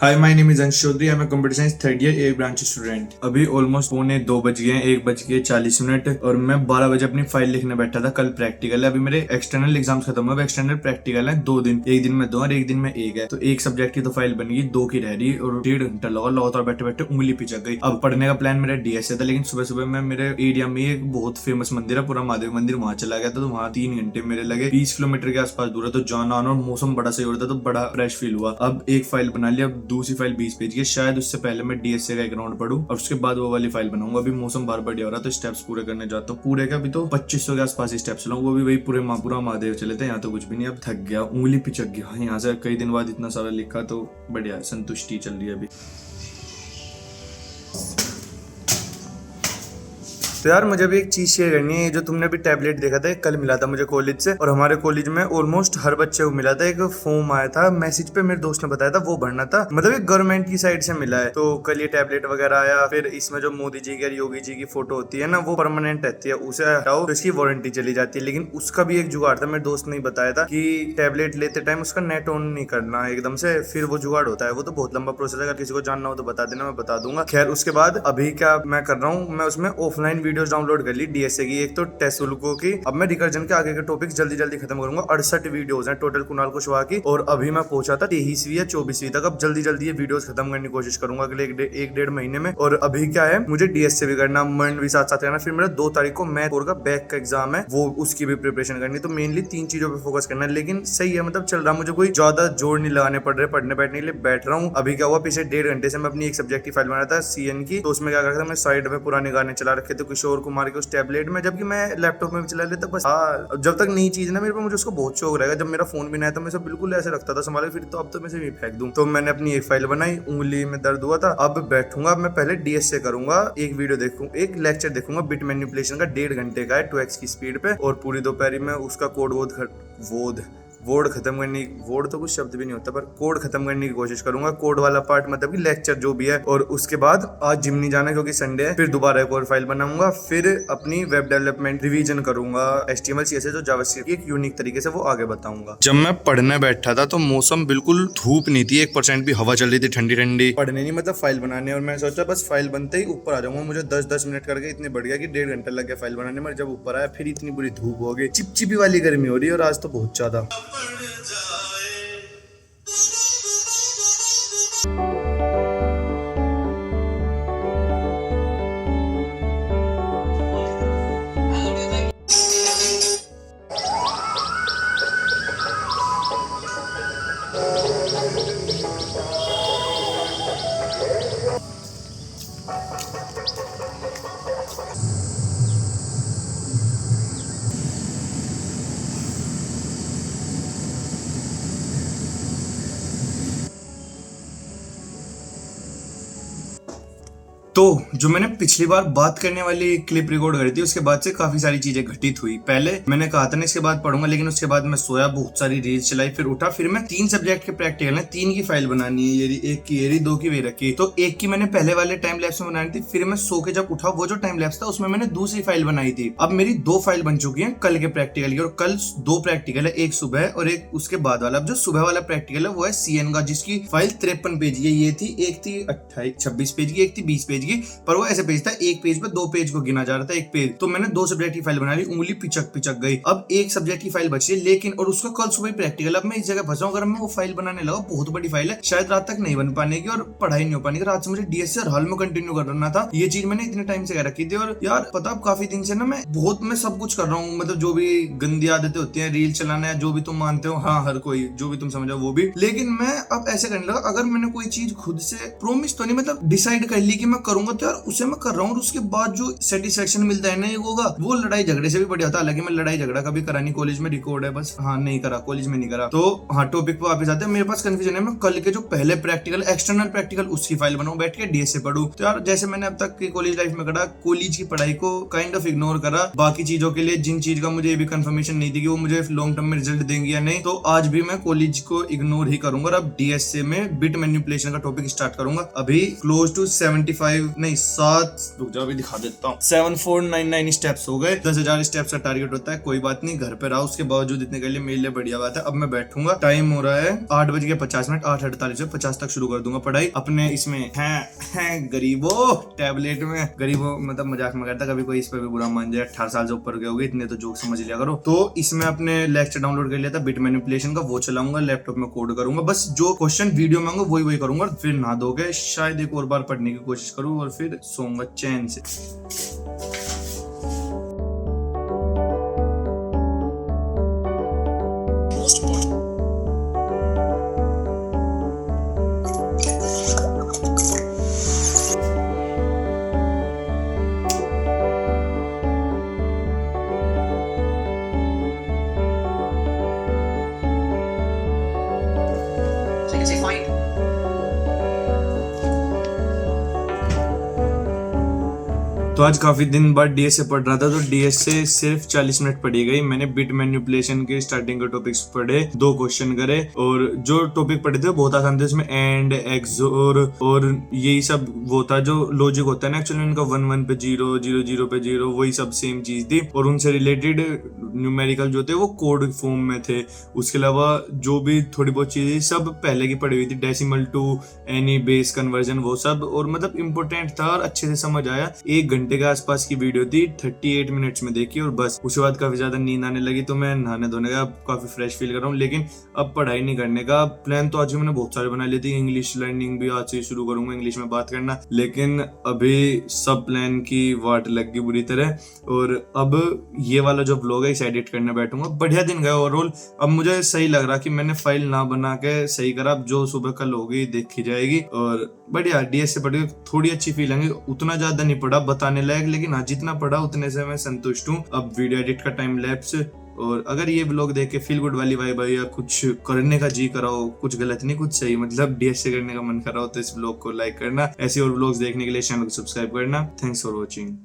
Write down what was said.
Hi my name is Ansh Chaudhary. I am computer science third year A branch student. अभी almost 2:45 बज गए हैं, 1:40 और मैं 12 बजे अपनी फाइल लिखने बैठा था। कल प्रैक्टिकल है। अभी मेरे एक्सटर्नल एग्जाम्स खत्म हुए, एक्सटर्नल प्रैक्टिकल है 2 दिन, एक दिन में 2 और एक दिन में 1 है। तो एक सब्जेक्ट की तो फाइल बन गई, 2 की रह रही और 1.5 घंटा लगा लगातार बैठे बैठे उंगली पिचक गई। अब पढ़ने का प्लान मेरा डीएसए था, लेकिन सुबह सुबह मैं मेरे एरिया में एक बहुत फेमस मंदिर है, पूरा महादेव मंदिर, वहां चला गया था। तो वहां 3 घंटे मेरे लगे। 20 किलोमीटर के आसपास दूर है, तो जाना आना और मौसम बड़ा सही हो रहा था, तो बड़ा फ्रेश फील हुआ। अब एक फाइल बना लिया, अब दूसरी फाइल 20 पेज की, शायद उससे पहले मैं डीएसए का एक राउंड पढूं और उसके बाद वो वाली फाइल बनाऊंगा। अभी मौसम बार बढ़िया हो रहा है, तो स्टेप्स पूरे करने जाता हूँ। पूरे का भी तो 2500 के आसपास ही स्टेप्स लाऊं, वो भी वही पूरा महादेव चले थे। यहाँ तो कुछ भी नहीं, अब थक गया, उंगली पिचक गया। यहाँ से कई दिन बाद इतना सारा लिखा, तो बढ़िया संतुष्टि चल रही है अभी। तो यार मुझे भी एक चीज शेयर करनी है। जो तुमने भी टैबलेट देखा था, कल मिला था मुझे कॉलेज से, और हमारे कॉलेज में ऑलमोस्ट हर बच्चे को मिला था। एक फॉर्म आया था मैसेज पे, मेरे दोस्त ने बताया था, वो भरना था। मतलब एक गवर्नमेंट की साइड से मिला है। तो कल ये टैबलेट वगैरह आया। फिर इसमें जो मोदी जी की और योगी जी की फोटो होती है ना, वो परमानेंट रहती है, उसे हटाओ तो इसकी वारंटी चली जाती है। लेकिन उसका भी एक जुगाड़ था, मेरे दोस्त ने बताया था कि टैबलेट लेते टाइम उसका नेट ऑन नहीं करना एकदम से, फिर वो जुगाड़ होता है। वो तो बहुत लंबा प्रोसेस है, अगर किसी को जानना हो तो बता देना, मैं बता दूंगा। खैर उसके बाद अभी क्या मैं कर रहा हूँ, मैं उसमें ऑफलाइन वीडियोस डाउनलोड कर ली डीएसए की, एक तो टेसुल्को की। अब मैं रिकर्जन के आगे के टॉपिक्स जल्दी जल्दी खत्म करूंगा। 68 वीडियोस हैं टोटल कुणाल कुशवाहा की, और अभी मैं पहुंचा था 23वीं या 24वीं तक। अब जल्दी जल्दी ये वीडियोस खत्म करने की कोशिश करूंगा अगले 1-1.5 महीने में। और अभी क्या है, मुझे डीएसए भी करना, मन भी साथ साथ करना। फिर मेरा 2 तारीख को मैथ बोर्ड का बैक का एग्जाम है, वो उसकी भी प्रिपरेशन करनी। तो मेनली 3 चीजों पे फोकस करना है। लेकिन सही है, मतलब चल रहा, मुझे कोई ज्यादा जोर नहीं लगाने पड़ रहे पढ़ने बैठने के लिए। बैठ रहा हूँ। अभी क्या हुआ, पिछले 1.5 घंटे से मैं अपनी एक सब्जेक्ट की फाइल बना था सीएन की। तो उसमें क्या करता था, मैं साइड में पुराने गाने चला रखे थे किशोर कुमार के उस टैबलेट में, जबकि मैं लैपटॉप में भी चला लेता बस। हाँ, जब तक नई चीज ना मेरे पे, मुझे उसको बहुत शौक रहेगा। जब मेरा फोन भी नहीं आया तो मैं सब बिल्कुल ऐसे रखता था संभाल के, फिर तो अब तो मैं से भी फेंक दूं। तो मैंने अपनी एक फाइल बनाई, उंगली में दर्द हुआ था। अब बैठूंगा, अब मैं पहले डीएसए करूंगा, एक वीडियो देखूं, एक लेक्चर देखूंगा बिट मैनिपुलेशन का, 1.5 घंटे का है 2x की स्पीड पे। और पूरी दोपहरी में उसका कोड खत्म करने, वोड तो कुछ शब्द भी नहीं होता, पर कोड खत्म करने की कोशिश करूंगा। कोड वाला पार्ट मतलब कि लेक्चर जो भी है। और उसके बाद आज जिम नहीं जाना क्योंकि संडे है। फिर दोबारा एक और फाइल बनाऊंगा। फिर अपनी वेब डेवलपमेंट रिवीजन करूंगा, HTML CSS और जावास्क्रिप्ट की एक यूनिक तरीके से, वो आगे बताऊंगा। जब मैं पढ़ने बैठा था तो मौसम बिल्कुल धूप नहीं थी, 1% भी हवा चल रही थी, ठंडी ठंडी। पढ़ने नहीं, मतलब फाइल बनाने। और मैं सोचा बस फाइल बनते ही ऊपर आ जाऊंगा। मुझे 10-10 मिनट करके इतने बढ़ गया कि 1.5 घंटा लग गया फाइल बनाने में। जब ऊपर आया फिर इतनी बुरी धूप हो गई, चिपचिपी वाली गर्मी हो रही है, और आज तो बहुत ज्यादा। तो जो मैंने पिछली बार बात करने वाली क्लिप रिकॉर्ड करी थी, उसके बाद से काफी सारी चीजें घटित हुई। पहले मैंने कहा था ना इसके बाद पढ़ूंगा, लेकिन उसके बाद मैं सोया, बहुत सारी रील्स चलाई, फिर उठा। फिर मैं 3 सब्जेक्ट के प्रैक्टिकल है, 3 की फाइल बनानी है, ये एक की, ये 2 की वे रखी। तो एक की मैंने पहले वाले टाइम लैप्स में बनानी थी। फिर मैं सो के जब उठा, वो जो टाइम लैप्स था उसमें मैंने दूसरी फाइल बनाई थी। अब मेरी 2 फाइल बन चुकी है कल के प्रैक्टिकल की। और कल 2 प्रैक्टिकल है, एक सुबह और एक उसके बाद वाला। अब जो सुबह वाला प्रैक्टिकल है वो है सीएन का, जिसकी फाइल 53 पेज की। ये थी, एक थी 26 पेज की, एक थी 20 पेज की। पर वो पेज था, एक पेज पे 2 पेज को गिना जा रहा था, एक पेज। तो मैंने 2 सब्जेक्ट की फाइल बना ली, उंगली पिचक गई। अब एक सब्जेक्ट की फाइल बची है, लेकिन और उसका कल सुबह प्रैक्टिकल। अब मैं इस जगह फंसा हूं, अगर मैं वो फाइल बनाने लगा, बहुत बड़ी फाइल है, शायद रात तक नहीं बन पाने की और पढ़ाई नहीं हो पाने की। रात से मुझे डीएसए हर हाल में कंटिन्यू करना था। ये चीज मैंने इतने टाइम से कर रखी थी। और यार पता, अब काफी दिन से ना मैं सब कुछ कर रहा हूँ, मतलब जो भी गंदी आदतें होती है, रील चलाना है, जो भी तुम मानते हो, हाँ हर कोई जो भी तुम समझो वो भी। लेकिन मैं अब ऐसे करने लगा, अगर मैंने कोई चीज खुद से प्रोमिस तो नहीं, मतलब डिसाइड कर ली कि मैं करूंगा, तो यार उसे मैं कर रहा हूँ। उसके बाद जो सेटिस्फेक्शन मिलता है ना, ये होगा, वो लड़ाई झगड़े से भी बढ़िया होता है। हालांकि मैं लड़ाई झगड़ा कभी करा नहीं, कॉलेज में रिकॉर्ड है बस, हाँ नहीं करा, कॉलेज में नहीं करा। तो हाँ, टॉपिक पे वापस आते हैं। मेरे पास कंफ्यूजन है, मैं कल के जो पहले प्रैक्टिकल, एक्सटर्नल प्रैक्टिकल, उसकी फाइल बनाऊं, बैठ के डीएसए पढ़ूं। तो यार जैसे मैंने अब तक की कॉलेज लाइफ में करा, कॉलेज की पढ़ाई को काइंड ऑफ इग्नोर करा। बाकी चीजों के लिए जिन चीज का मुझे ये भी कंफर्मेशन नहीं थी कि वो मुझे लॉन्ग टर्म में रिजल्ट देंगे या नहीं, तो आज भी मैं कॉलेज को इग्नोर ही करूंगा। और अब डीएसए में बिट मैनिपुलेशन का टॉपिक स्टार्ट करूंगा। अभी क्लोज टू 75 5 नहीं 7, रुक जाओ अभी दिखा देता हूँ, 7499 स्टेप्स हो गए। 10,000 स्टेप्स का टारगेट होता है, कोई बात नहीं, घर पे रहा, उसके बावजूद इतने कर लिए मेरे लिए बढ़िया बात है। अब मैं बैठूंगा, टाइम हो रहा है 8:50, 8:48 से 50 तक शुरू कर दूंगा पढ़ाई अपने इसमें है गरीबों टैबलेट में। गरीबों मतलब मजाक में करता, कभी कोई इस पर भी बुरा मान जाए, 18 साल से ऊपर के हो गए, इतने तो जोक समझ लिया करो। तो इसमें अपने लेक्चर डाउनलोड कर लिया था बिट मैनिपुलेशन का, वो चलाऊंगा, लैपटॉप में कोड करूंगा, बस जो क्वेश्चन वीडियो में होंगे वही करूंगा, फिर नहा धोके शायद एक और बार पढ़ने की कोशिश करूँ और फिर सोऊंगा चैन से। So you can say find. तो आज काफी दिन बाद डीएस से पढ़ रहा था, तो डीएस से सिर्फ 40 मिनट पढ़ी गई। मैंने बिट मैनिपुलेशन के स्टार्टिंग के टॉपिक्स पढ़े, 2 क्वेश्चन करे, और जो टॉपिक पढ़े थे बहुत आसान थे। उसमें एंड, एक्सोर और यही सब वो था जो लॉजिक होता है ना, एक्चुअली उनका 1 1 पे 0, 0 0 पे 0, वही सब सेम चीज थी। और उनसे रिलेटेड न्यूमेरिकल जो थे वो कोड फॉर्म में थे। उसके अलावा जो भी थोड़ी बहुत चीजें सब पहले की पढ़ी हुई थी, decimal to any base conversion, वो सब, और मतलब इम्पोर्टेंट था और अच्छे से समझ आया। 1 घंटे के आसपास की वीडियो थी, 38 मिनट्स में देखी, और बस उसके बाद काफी ज्यादा नींद आने लगी, तो मैं नहाने धोने का काफी फ्रेश फील कर रहा हूँ। लेकिन अब पढ़ाई नहीं करने का प्लान तो आज मैंने बहुत सारे बना लिए थे। इंग्लिश लर्निंग भी आज से शुरू करूंगा, इंग्लिश में बात करना, लेकिन अभी सब प्लान की वाट लग गई बुरी तरह। और अब ये वाला जो व्लॉग है इसे एडिट करने बैठूंगा। बढ़िया दिन गया ओवरऑल। अब मुझे सही लग रहा कि मैंने फाइल ना बना के सही करा। अब जो सुबह कल होगी देखी जाएगी। और बढ़िया डीएस से पढ़ के थोड़ी अच्छी फील आएंगी। उतना ज्यादा नहीं पढ़ा बताने लायक, लेकिन हाँ जितना पढ़ा उतने से मैं संतुष्ट हूँ। अब वीडियो एडिट का टाइम लैप्स, और अगर ये व्लॉग देख के फील गुड वाली वाइब आई या कुछ करने का जी कराओ, कुछ गलत नहीं कुछ सही, मतलब डीएस से करने का मन कर रहा हो, तो इस व्लॉग को लाइक करना। ऐसे और व्लॉग्स देखने के लिए चैनल को सब्सक्राइब करना। Thanks for watching.